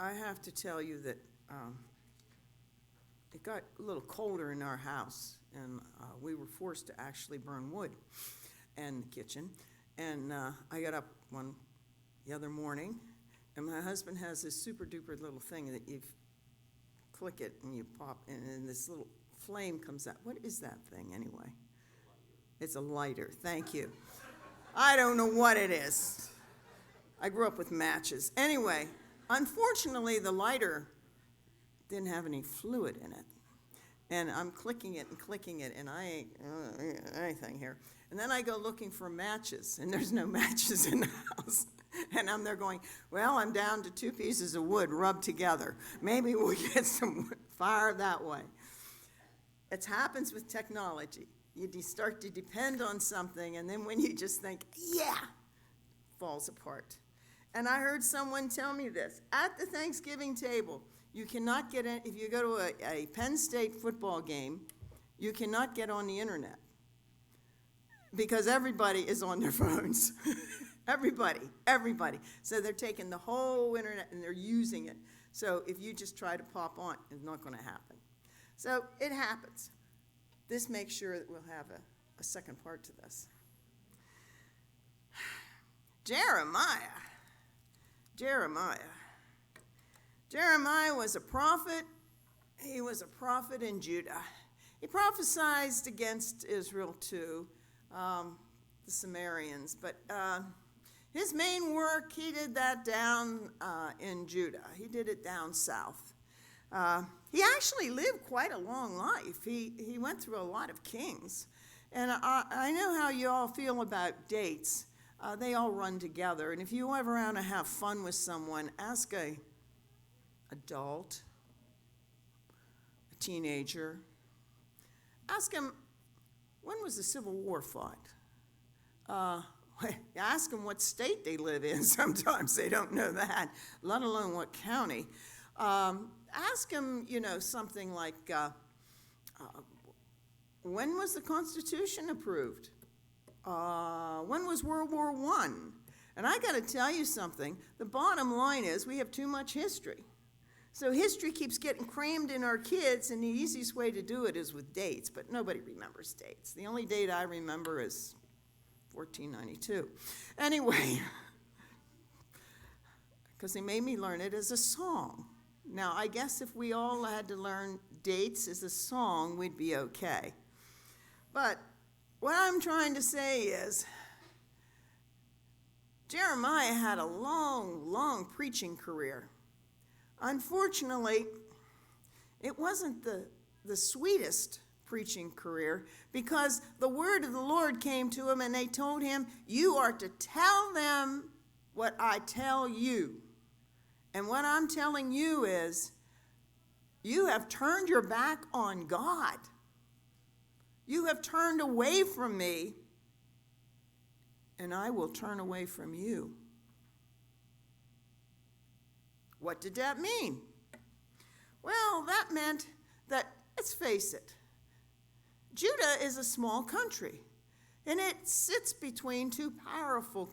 I have to tell you that it got a little colder in our house, and we were forced to actually burn wood in the kitchen. And I got up the other morning, and my husband has this super duper little thing that you click it and you pop, and then this little flame comes out. What is that thing anyway? It's a lighter. Thank you. I don't know what it is. I grew up with matches. Anyway, unfortunately, the lighter didn't have any fluid in it. And I'm clicking it, and I ain't anything here. And then I go looking for matches, and there's no matches in the house. And I'm there going, well, I'm down to 2 pieces of wood rubbed together. Maybe we'll get some fire that way. It happens with technology. You start to depend on something, and then when you just think, yeah, falls apart. And I heard someone tell me this. At the Thanksgiving table, you cannot get in, if you go to a Penn State football game, you cannot get on the internet because everybody is on their phones. Everybody. So they're taking the whole internet and they're using it. So if you just try to pop on, it's not going to happen. So it happens. This makes sure that we'll have a second part to this. Jeremiah was a prophet. He was a prophet in Judah. He prophesied against Israel too, the Samaritans. But his main work, he did that down in Judah. He did it down south. He actually lived quite a long life. He went through a lot of kings. And I know how you all feel about dates. They all run together. And if you ever want to have fun with someone, ask a adult, a teenager. Ask them, when was the Civil War fought? Ask them what state they live in. Sometimes they don't know that, let alone what county. Ask them, something like, when was the Constitution approved? When was World War I? And I got to tell you something. The bottom line is we have too much history. So history keeps getting crammed in our kids, and the easiest way to do it is with dates, but nobody remembers dates. The only date I remember is 1492. Anyway, because they made me learn it as a song. Now, I guess if we all had to learn dates as a song, we'd be okay. But what I'm trying to say is, Jeremiah had a long, long preaching career. Unfortunately, it wasn't the sweetest preaching career because the word of the Lord came to him and they told him, you are to tell them what I tell you. And what I'm telling you is, you have turned your back on God. You have turned away from me, and I will turn away from you. What did that mean? Well, that meant that, let's face it, Judah is a small country, and it sits between two powerful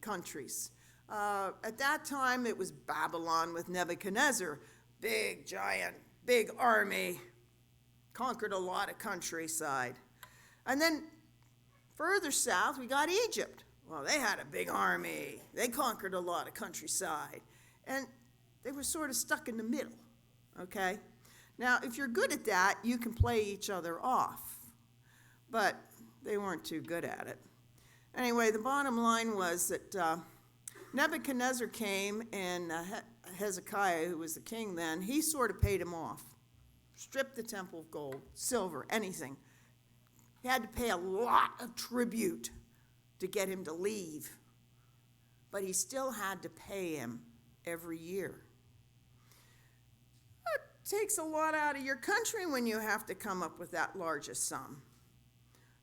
countries. At that time, it was Babylon with Nebuchadnezzar, big, giant, big army, conquered a lot of countryside. And then further south, we got Egypt. Well, they had a big army. They conquered a lot of countryside. And they were sort of stuck in the middle, okay? Now, if you're good at that, you can play each other off. But they weren't too good at it. Anyway, the bottom line was that Nebuchadnezzar came, and Hezekiah, who was the king then, he sort of paid him off. Stripped the temple of gold, silver, anything. He had to pay a lot of tribute to get him to leave. But he still had to pay him every year. It takes a lot out of your country when you have to come up with that large a sum.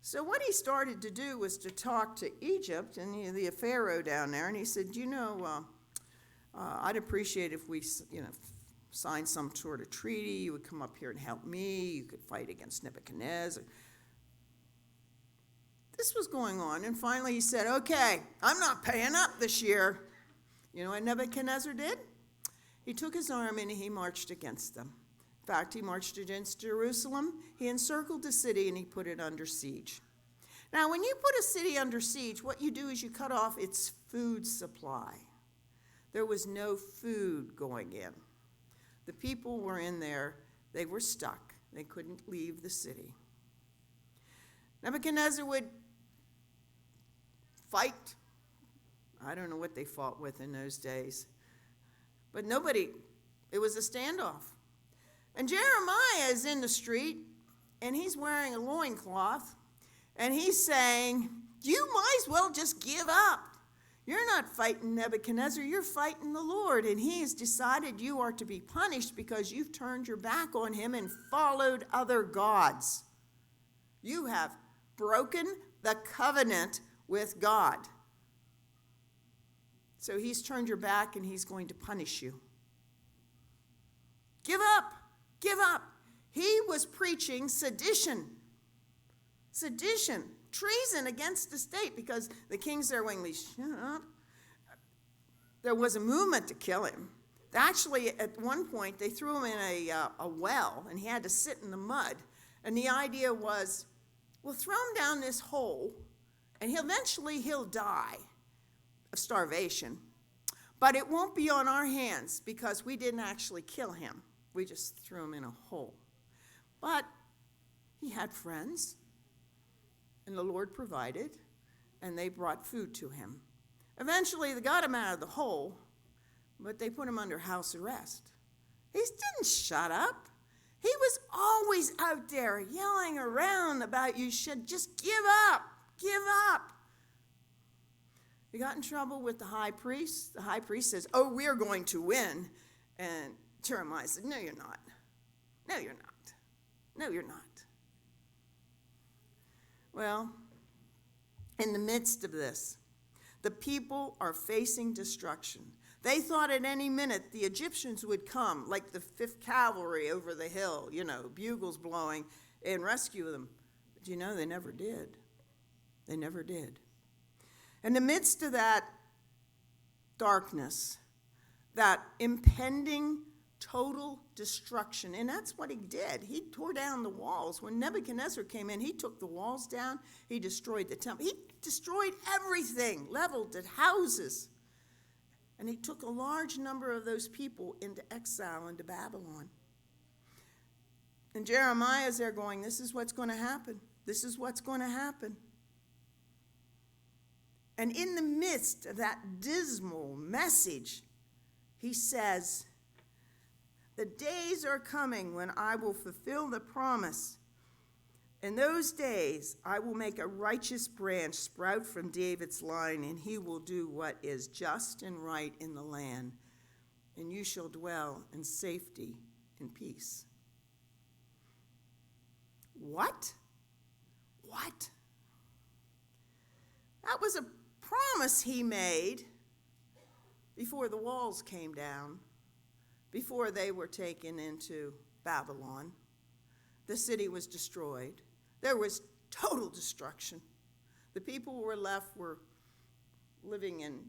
So what he started to do was to talk to Egypt and the Pharaoh down there, and he said, I'd appreciate if we, signed some sort of treaty. You would come up here and help me. You could fight against Nebuchadnezzar. This was going on, and finally he said, okay, I'm not paying up this year. You know what Nebuchadnezzar did? he took his army and he marched against them. In fact, he marched against Jerusalem. He encircled the city and he put it under siege. Now, when you put a city under siege, what you do is you cut off its food supply. There was no food going in. The people were in there. They were stuck. They couldn't leave the city. Nebuchadnezzar would fight. I don't know what they fought with in those days. But it was a standoff. And Jeremiah is in the street, and he's wearing a loincloth, and he's saying, you might as well just give up. You're not fighting Nebuchadnezzar, you're fighting the Lord. And he has decided you are to be punished because you've turned your back on him and followed other gods. You have broken the covenant with God. So he's turned your back and he's going to punish you. Give up. Give up. He was preaching sedition, treason against the state, because the kings there went, shut up. There was a movement to kill him. Actually, at one point, they threw him in a well, and he had to sit in the mud. And the idea was, we'll throw him down this hole, and eventually he'll die of starvation. But it won't be on our hands, because we didn't actually kill him. We just threw him in a hole. But he had friends, and the Lord provided, and they brought food to him. Eventually, they got him out of the hole, but they put him under house arrest. He didn't shut up. He was always out there yelling around about, you should just give up, give up. He got in trouble with the high priest. The high priest says, oh, we're going to win. And Jeremiah said, no, you're not. No, you're not. No, you're not. Well, in the midst of this, the people are facing destruction. They thought at any minute the Egyptians would come, like the 5th Cavalry over the hill, bugles blowing, and rescue them. But they never did. They never did. In the midst of that darkness, that impending total destruction, and that's what he did. He tore down the walls. When Nebuchadnezzar came in, he took the walls down. He destroyed the temple. He destroyed everything, leveled the houses. And he took a large number of those people into exile into Babylon. And Jeremiah is there going, this is what's going to happen. This is what's going to happen. And in the midst of that dismal message, he says, the days are coming when I will fulfill the promise. In those days, I will make a righteous branch sprout from David's line, and he will do what is just and right in the land, and you shall dwell in safety and peace. What? What? That was a promise he made before the walls came down, before they were taken into Babylon. The city was destroyed. There was total destruction. The people who were living in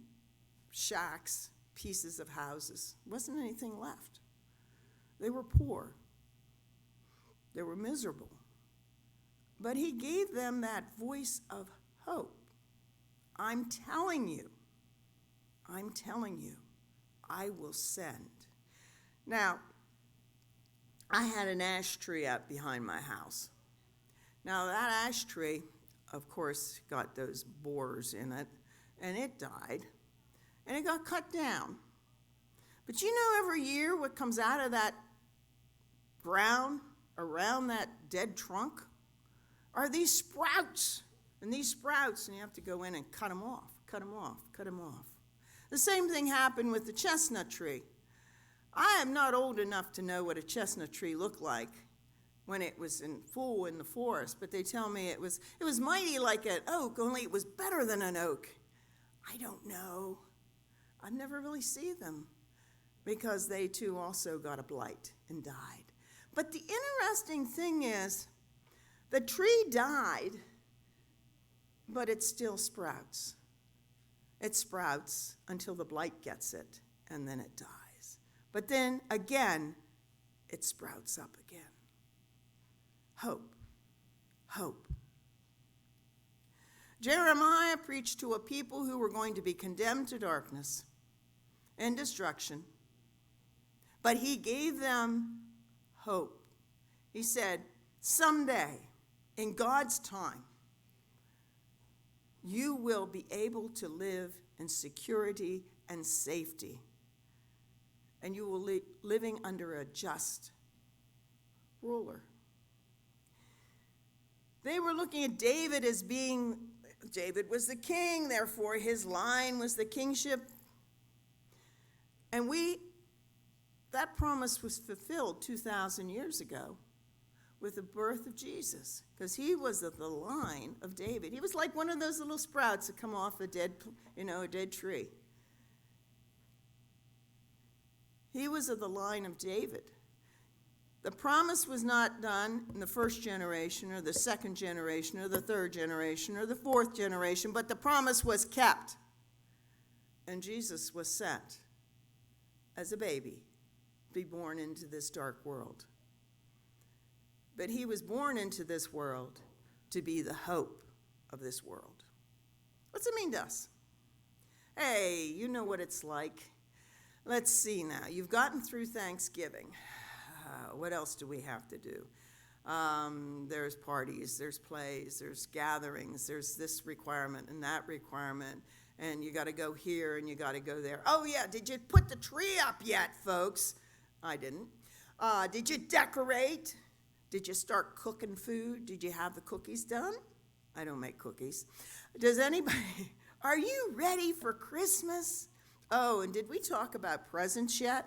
shacks, pieces of houses. Wasn't anything left. They were poor. They were miserable. But he gave them that voice of hope. I'm telling you, I will send. Now, I had an ash tree out behind my house. Now, that ash tree, of course, got those borers in it, and it died, and it got cut down. But every year what comes out of that ground around that dead trunk are these sprouts. And these sprouts, and you have to go in and cut them off. The same thing happened with the chestnut tree. I am not old enough to know what a chestnut tree looked like when it was in the forest, but they tell me it was mighty like an oak, only it was better than an oak. I don't know. I've never really seen them because they too also got a blight and died. But the interesting thing is, the tree died, but it still sprouts. It sprouts until the blight gets it, and then it dies. But then again, it sprouts up again. Hope. Hope. Jeremiah preached to a people who were going to be condemned to darkness and destruction, but he gave them hope. He said, someday, in God's time, you will be able to live in security and safety, and you will be living under a just ruler. They were looking at David as being, David was the king, therefore his line was the kingship. And that promise was fulfilled 2,000 years ago with the birth of Jesus, because he was of the line of David. He was like one of those little sprouts that come off a dead tree. He was of the line of David. The promise was not done in the first generation or the second generation or the third generation or the fourth generation, but the promise was kept. And Jesus was sent as a baby to be born into this dark world. But he was born into this world to be the hope of this world. What's it mean to us? Hey, you know what it's like. Let's see now. You've gotten through Thanksgiving. What else do we have to do? There's parties, there's plays, there's gatherings, there's this requirement and that requirement, and you got to go here and you got to go there. Oh, yeah, did you put the tree up yet, folks? I didn't. Did you decorate? Did you start cooking food? Did you have the cookies done? I don't make cookies. Does anybody, are you ready for Christmas? Oh, and did we talk about presents yet?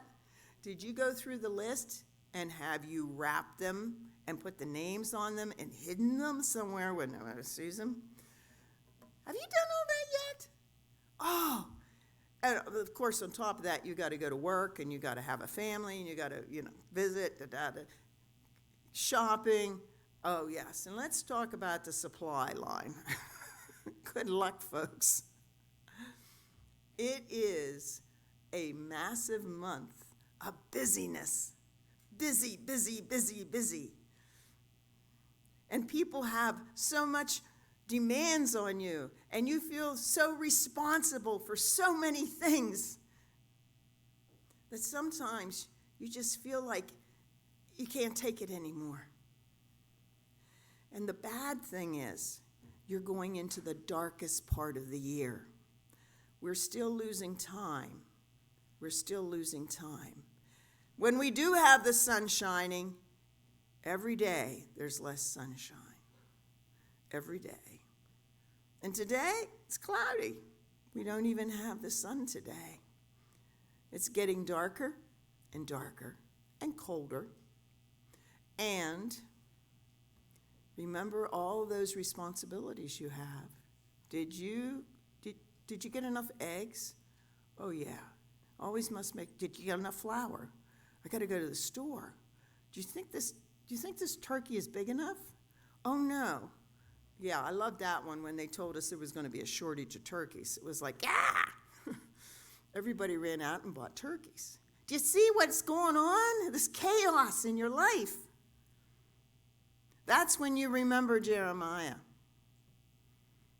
Did you go through the list and have you wrapped them and put the names on them and hidden them somewhere where no one sees them? Have you done all that yet? Oh, and of course, on top of that, you got to go to work and you got to have a family and you got to, visit, shopping. Oh, yes. And let's talk about the supply line. Good luck, folks. It is a massive month of busyness. Busy, busy, busy, busy. And people have so much demands on you, and you feel so responsible for so many things that sometimes you just feel like you can't take it anymore. And the bad thing is, you're going into the darkest part of the year. We're still losing time. We're still losing time. When we do have the sun shining, every day there's less sunshine. Every day. And today, it's cloudy. We don't even have the sun today. It's getting darker and darker and colder. And remember all those responsibilities you have. Did you get enough eggs? Oh, yeah. Always must make. Did you get enough flour? I got to go to the store. Do you think this turkey is big enough? Oh, no. Yeah, I loved that one when they told us there was going to be a shortage of turkeys. It was like, ah! Everybody ran out and bought turkeys. Do you see what's going on? This chaos in your life. That's when you remember Jeremiah.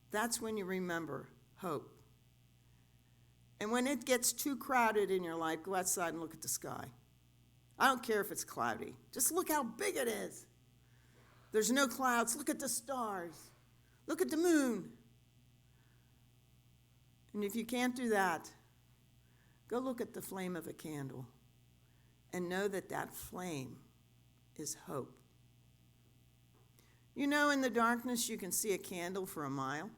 That's when you remember hope. And when it gets too crowded in your life, go outside and look at the sky. I don't care if it's cloudy. Just look how big it is. There's no clouds. Look at the stars. Look at the moon. And if you can't do that, go look at the flame of a candle and know that that flame is hope. You know, in the darkness, you can see a candle for a mile.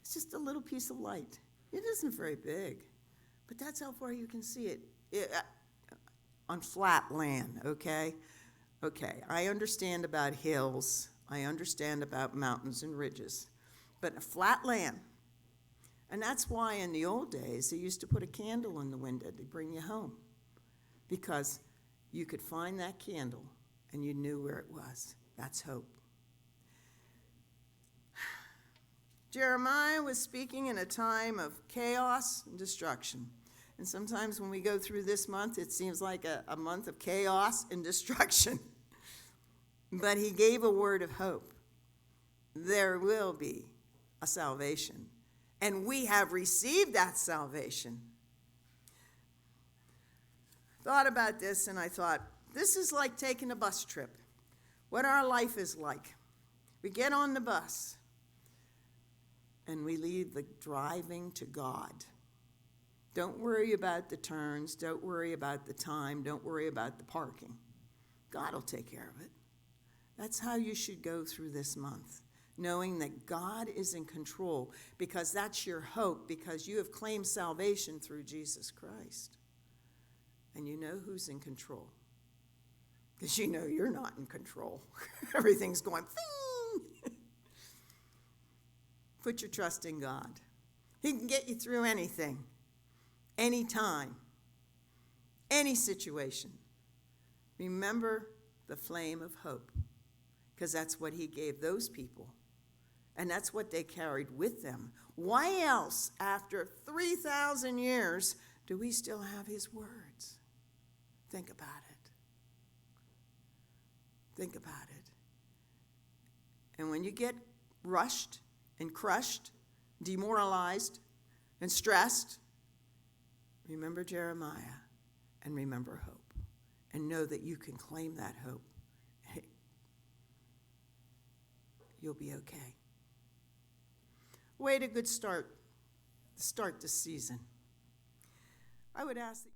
It's just a little piece of light. It isn't very big, but that's how far you can see it. On flat land, okay? Okay, I understand about hills. I understand about mountains and ridges. But a flat land, and that's why in the old days they used to put a candle in the window to bring you home, because you could find that candle and you knew where it was. That's hope. Jeremiah was speaking in a time of chaos and destruction. And sometimes when we go through this month, it seems like a month of chaos and destruction. But he gave a word of hope. There will be a salvation. And we have received that salvation. Thought about this, and I thought, this is like taking a bus trip. What our life is like. We get on the bus, and we leave the driving to God. Don't worry about the turns. Don't worry about the time. Don't worry about the parking. God will take care of it. That's how you should go through this month, knowing that God is in control, because that's your hope, because you have claimed salvation through Jesus Christ. And you know who's in control, because you know you're not in control. Everything's going, ping. Put your trust in God. He can get you through anything, anytime, any situation. Remember the flame of hope, because that's what he gave those people. And that's what they carried with them. Why else, after 3,000 years, do we still have his words? Think about it. Think about it. And when you get rushed and crushed, demoralized and stressed, remember Jeremiah and remember hope. And know that you can claim that hope. You'll be okay. Way to good start this season. I would ask that